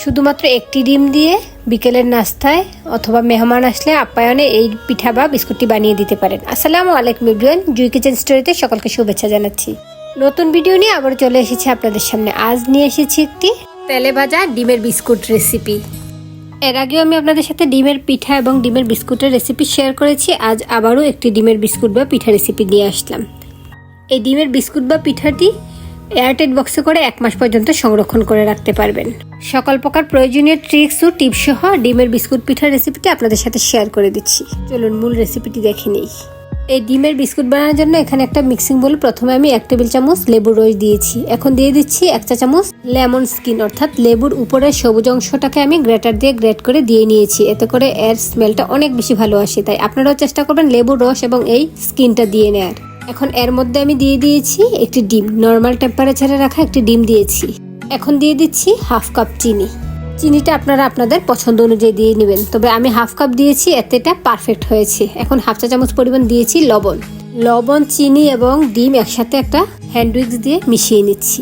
শুধুমাত্র একটি ডিম দিয়ে বিকেলের নাস্তায় অথবা মেহমান আসলে আপ্যায়নে এই পিঠা বা বিস্কুটটি বানিয়ে দিতে পারেন। আসসালামু আলাইকুম এভরিওয়ান, জুই কিচেন স্টোরিতে সকলকে শুভেচ্ছা জানাচ্ছি। নতুন ভিডিও নিয়ে আবার চলে এসেছি আপনাদের সামনে। আজ নিয়ে এসেছি একটি তেলে ভাজা ডিমের বিস্কুট রেসিপি। এর আগেও আমি আপনাদের সাথে ডিমের পিঠা এবং ডিমের বিস্কুটের রেসিপি শেয়ার করেছি। আজ আবারও একটি ডিমের বিস্কুট বা পিঠা রেসিপি নিয়ে আসলাম। এই ডিমের বিস্কুট বা পিঠাটি এয়ারটাইট বক্সে করে 1 মাস পর্যন্ত সংরক্ষণ করে রাখতে পারবেন। সকল প্রকার প্রয়োজনীয় ট্রিক্স ও টিপস সহ ডিমের বিস্কুট পিঠার রেসিপিটি আপনাদের সাথে শেয়ার করে দিচ্ছি। চলুন মূল রেসিপিটি দেখে নেই। এই ডিমের বিস্কুট বানানোর জন্য এখানে একটা মিক্সিং বোল, প্রথমে আমি 1 টেবিল চামচ লেবুর রস দিয়েছি। এখন দিয়ে দিচ্ছি 1 চা চামচ লেমন স্কিন, অর্থাৎ লেবুর উপরের সবুজ অংশটাকে আমি গ্রেটার দিয়ে গ্রেট করে দিয়ে নিয়েছি। এতে করে এর স্মেলটা অনেক বেশি ভালো আসে, তাই আপনারাও চেষ্টা করবেন লেবুর রস এবং এই স্কিনটা দিয়ে নেয়ার। এখন এর মধ্যে আমি দিয়ে দিয়েছি একটি ডিম, নর্মাল টেম্পারেচারে রাখা একটি ডিম দিয়েছি। এখন দিয়ে দিচ্ছি 1/2 কাপ চিনি। চিনিটা আপনারা আপনাদের পছন্দ অনুযায়ী দিয়ে নেবেন, তবে আমি 1/2 কাপ দিয়েছি, এতেটা পারফেক্ট হয়েছে। এখন 1/2 চা চামচ পরিমাণ দিয়েছি লবণ, চিনি এবং ডিম একসাথে একটা হ্যান্ড উইক্স দিয়ে মিশিয়ে নিচ্ছি।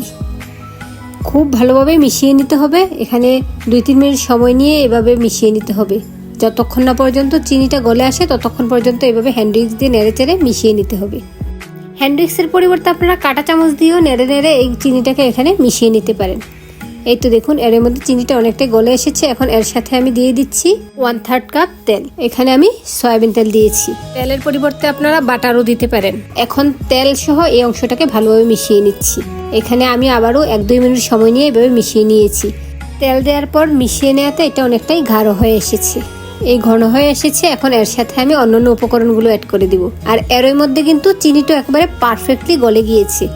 খুব ভালোভাবে মিশিয়ে নিতে হবে। এখানে 2-3 মিনিট সময় নিয়ে এভাবে মিশিয়ে নিতে হবে। যতক্ষণ না পর্যন্ত চিনিটা গলে আসে ততক্ষণ পর্যন্ত এভাবে হ্যান্ড উইক্স দিয়ে নেড়ে চেড়ে মিশিয়ে নিতে হবে। হ্যান্ড উইক্সের পরিবর্তে আপনারা কাঁটা চামচ দিয়েও নেড়ে নেড়ে এই চিনিটাকে এখানে মিশিয়ে নিতে পারেন। এই তো দেখুন, এর মধ্যে চিনিটা অনেকটাই গলে এসেছে। এখন এর সাথে আমি দিয়ে দিচ্ছি 1/3 কাপ তেল। এখানে আমি সয়াবিন তেল দিয়েছি। তেলের পরিবর্তে আপনারা বাটারও দিতে পারেন। এখন তেল সহ এই অংশটাকে ভালোভাবে মিশিয়ে নিচ্ছি। এখানে আমি আবারও 1-2 মিনিট সময় নিয়ে এভাবে মিশিয়ে নিয়েছি। তেল দেওয়ার পর মিশিয়ে নেওয়াতে এটা অনেকটাই গাঢ় হয়ে এসেছে, এই ঘন হয়ে এসেছে। এখন এর সাথে আমি অন্যান্য উপকরণগুলো অ্যাড করে দিব। আর এর মধ্যে কিন্তু চিনিটা একেবারে পারফেক্টলি গলে গিয়েছে।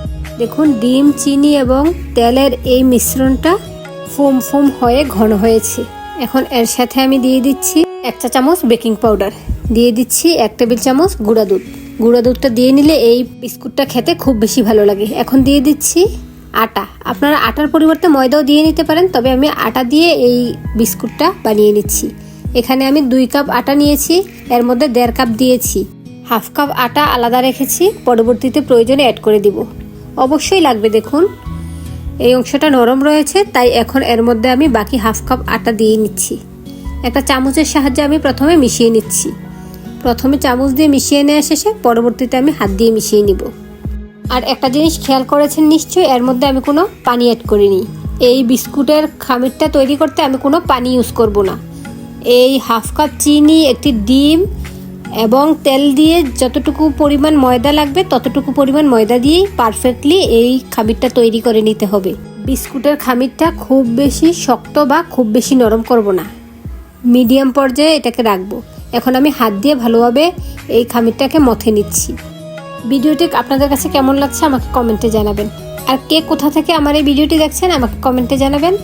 দেখুন, ডিম, চিনি এবং তেলের এই মিশ্রণটা ফোম হয়ে ঘন হয়েছে। এখন এর সাথে আমি দিয়ে দিচ্ছি 1 চা চামচ বেকিং পাউডার, দিয়ে দিচ্ছি 1 টেবিল চামচ গুঁড়া দুধ। গুঁড়া দুধটা দিয়ে নিলে এই বিস্কুটটা খেতে খুব বেশি ভালো লাগে। এখন দিয়ে দিচ্ছি আটা। আপনারা আটার পরিবর্তে ময়দাও দিয়ে নিতে পারেন, তবে আমি আটা দিয়ে এই বিস্কুটটা বানিয়ে নিচ্ছি। এখানে আমি 2 কাপ আটা নিয়েছি, এর মধ্যে 1.5 কাপ দিয়েছি। 1/2 কাপ আটা আলাদা রেখেছি, পরবর্তীতে প্রয়োজনে অ্যাড করে দিব। অবশ্যই লাগবে। দেখুন, এই অংশটা নরম রয়েছে, তাই এখন এর মধ্যে আমি বাকি 1/2 কাপ আটা দিয়ে নিচ্ছি। একটা চামচের সাহায্যে আমি প্রথমে মিশিয়ে নিচ্ছি। প্রথমে চামচ দিয়ে মিশিয়ে নেওয়া শেষে পরবর্তীতে আমি হাত দিয়ে মিশিয়ে নিব। আর একটা জিনিস খেয়াল করেছেন নিশ্চয়ই, এর মধ্যে আমি কোনো পানি অ্যাড করিনি। এই বিস্কুটের খামিরটা তৈরি করতে আমি কোনো পানি ইউজ করব না। এই 1/2 কাপ চিনি, একটি ডিম এবং তেল দিয়ে যতটুকু পরিমাণ ময়দা লাগবে ততটুকু পরিমাণ ময়দা দিয়েই পারফেক্টলি এই খামিরটা তৈরি করে নিতে হবে। বিস্কুটের খামিরটা খুব বেশি শক্ত বা খুব বেশি নরম করব না, মিডিয়াম পর্যায়ে এটাকে রাখবো। এখন আমি হাত দিয়ে ভালোভাবে এই খামিরটাকে মথে নিচ্ছি। ভিডিওটি আপনাদের কাছে কেমন লাগছে আমাকে কমেন্টে জানাবেন। আর কে কোথা থেকে আমার এই ভিডিওটি দেখছেন আমাকে কমেন্টে জানাবেন।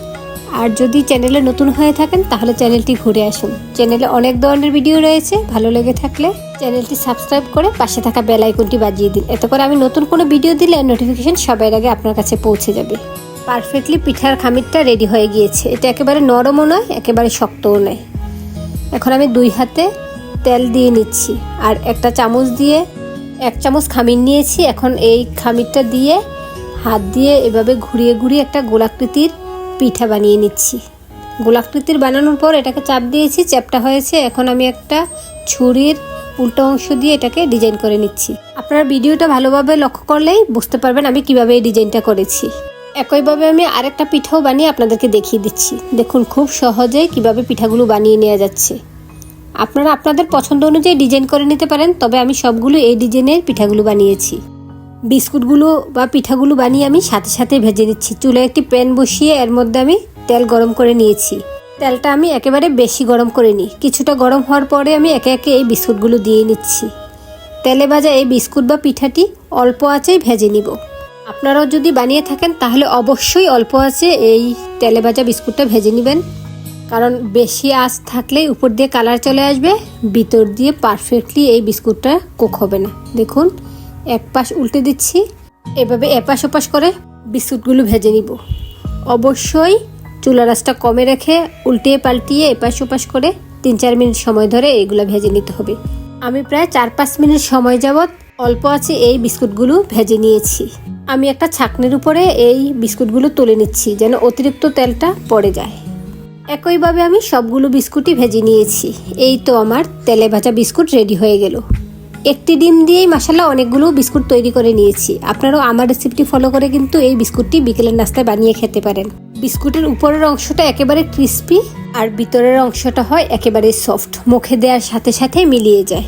আর যদি চ্যানেলে নতুন হয়ে থাকেন তাহলে চ্যানেলটি ঘুরে আসুন। চ্যানেলে অনেক ধরনের ভিডিও রয়েছে, ভালো লেগে থাকলে চ্যানেলটি সাবস্ক্রাইব করে পাশে থাকা বেল আইকনটি বাজিয়ে দিন। এতে করে আমি নতুন কোনো ভিডিও দিলে নোটিফিকেশন সবার আগে আপনার কাছে পৌঁছে যাবে। পারফেক্টলি পিঠার খামিরটা রেডি হয়ে গিয়েছে। এটা একেবারে নরমও নয়, একেবারে শক্তও নয়। এখন আমি 2 হাতে তেল দিয়ে নিচ্ছি আর একটা চামচ দিয়ে 1 চামচ খামির নিয়েছি। এখন এই খামিরটা দিয়ে হাত দিয়ে এভাবে ঘুরিয়ে ঘুরিয়ে একটা গোলাকৃতির পিঠা বানিয়ে নিচ্ছি। গোলাকৃতির বানানোর পর এটাকে চাপ দিয়েছি, চ্যাপটা হয়েছে। এখন আমি একটা ছুরির উল্টো অংশ দিয়ে এটাকে ডিজাইন করে নিচ্ছি। আপনারা ভিডিওটা ভালোভাবে লক্ষ্য করলেই বুঝতে পারবেন আমি কিভাবে এই ডিজাইনটা করেছি। একইভাবে আমি আরেকটা পিঠাও বানিয়ে আপনাদেরকে দেখিয়ে দিচ্ছি। দেখুন, খুব সহজেই কিভাবে পিঠাগুলো বানিয়ে নেওয়া যাচ্ছে। আপনারা আপনাদের পছন্দ অনুযায়ী ডিজাইন করে নিতে পারেন, তবে আমি সবগুলো এই ডিজাইনের পিঠাগুলো বানিয়েছি। বিস্কুটগুলো বা পিঠাগুলো বানিয়ে আমি সাথে সাথে ভেজে নিচ্ছি। চুলায় একটি প্যান বসিয়ে এর মধ্যে আমি তেল গরম করে নিয়েছি। তেলটা আমি একেবারে বেশি গরম করে নিই। কিছুটা গরম হওয়ার পরে আমি একে একে এই বিস্কুটগুলো দিয়ে নিচ্ছি। তেলে ভাজা এই বিস্কুট বা পিঠাটি অল্প আঁচেই ভেজে নিব। আপনারাও যদি বানিয়ে থাকেন তাহলে অবশ্যই অল্প আঁচে এই তেলে ভাজা বিস্কুটটা ভেজে নেবেন, কারণ বেশি আঁচ থাকলেই উপর দিয়ে কালার চলে আসবে, ভিতর দিয়ে পারফেক্টলি এই বিস্কুটটা কুক হবে না। দেখুন, এক পাশ উল্টে দিচ্ছি, এভাবে এপাশ ওপাশ করে বিস্কুটগুলো ভেজে নিব। অবশ্যই চুলার আঁচটা কমে রেখে উল্টিয়ে পাল্টিয়ে এপাশ ওপাশ করে 3-4 মিনিট সময় ধরে এগুলো ভেজে নিতে হবে। আমি প্রায় 4-5 মিনিট সময় যাবৎ অল্প আছে এই বিস্কুটগুলো ভেজে নিয়েছি। আমি একটা ছাঁকনির উপরে এই বিস্কুটগুলো তুলে নিচ্ছি যেন অতিরিক্ত তেলটা পড়ে যায়। একইভাবে আমি সবগুলো বিস্কুটই ভেজে নিয়েছি। এই তো আমার তেলে ভাজা বিস্কুট রেডি হয়ে গেল। একটি ডিম দিয়েই মাশাআল্লাহ অনেকগুলো বিস্কুট তৈরি করে নিয়েছি। আপনারাও আমার রেসিপিটি ফলো করে কিন্তু এই বিস্কুটটি বিকেলের নাস্তায় বানিয়ে খেতে পারেন। বিস্কুটের উপরের অংশটা একেবারে ক্রিস্পি আর ভিতরের অংশটা হয় একেবারে সফট, মুখে দেওয়ার সাথে সাথে মিলিয়ে যায়।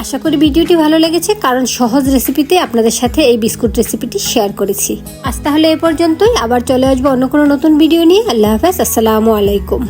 আশা করি ভিডিওটি ভালো লেগেছে, কারণ সহজ রেসিপিতে আপনাদের সাথে এই বিস্কুট রেসিপিটি শেয়ার করেছি। আজ তাহলে এ পর্যন্তই, আবার চলে আসবো অন্য কোনো নতুন ভিডিও নিয়ে। আল্লাহ হাফেজ, আসসালামু আলাইকুম।